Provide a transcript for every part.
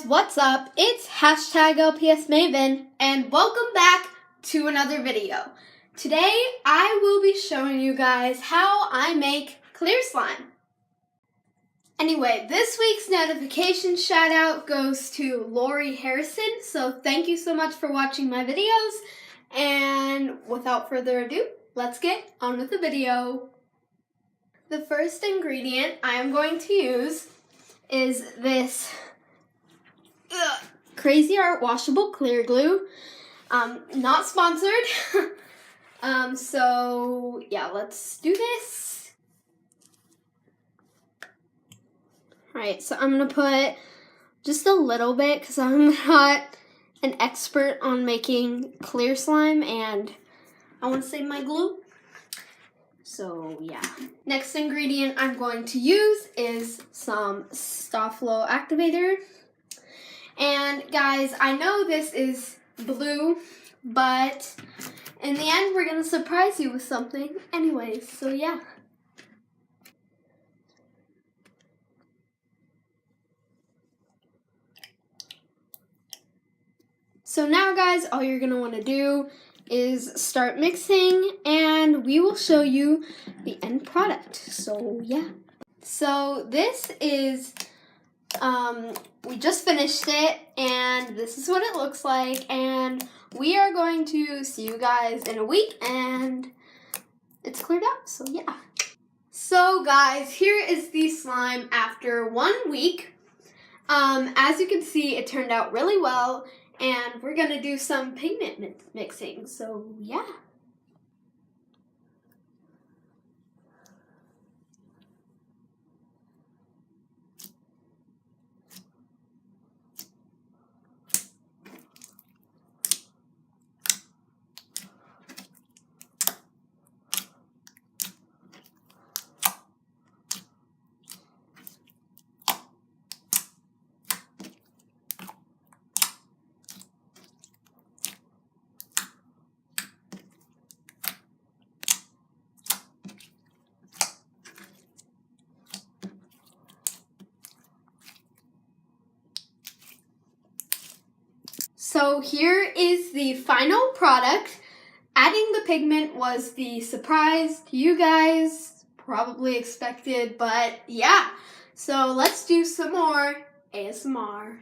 guys, what's up? It's hashtag LPS Maven and welcome back to another video. Today I will be showing you guys how I make clear slime. Anyway, this week's notification shout out goes to Lori Harrison, so thank you so much for watching my videos, and without further ado, let's get on with the video. The first ingredient I am going to use is this Crazy Art washable clear glue. Not sponsored. So yeah, let's do this. Alright, so I'm gonna put just a little bit because I'm not an expert on making clear slime and I want to save my glue. So yeah. Next ingredient I'm going to use is some Sta-Flo activator. And guys, I know this is blue, but in the end we're gonna surprise you with something anyways, so yeah. So now guys, all you're gonna wanna do is start mixing and we will show you the end product. So yeah. So this is, we just finished it and this is what it looks like, and we are going to see you guys in a week and it's cleared out, so yeah. So guys, here is the slime after 1 week. As you can see, it turned out really well. And we're gonna do some pigment mixing, so yeah. So here is the final product. Adding the pigment was the surprise you guys probably expected, but yeah. So let's do some more ASMR.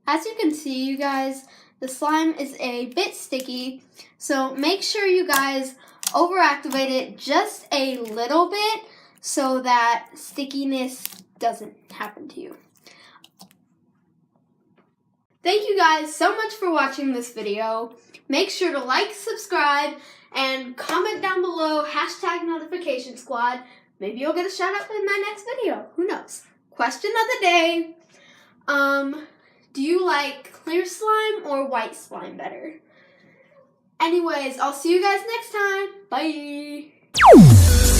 As you can see, you guys, the slime is a bit sticky, so make sure you guys overactivate it just a little bit so that stickiness doesn't happen to you. Thank you guys so much for watching this video. Make sure to like, subscribe, and comment down below hashtag notification squad. Maybe you'll get a shout out in my next video. Who knows? Question of the day. Do you like clear slime or white slime better? Anyways, I'll see you guys next time. Bye!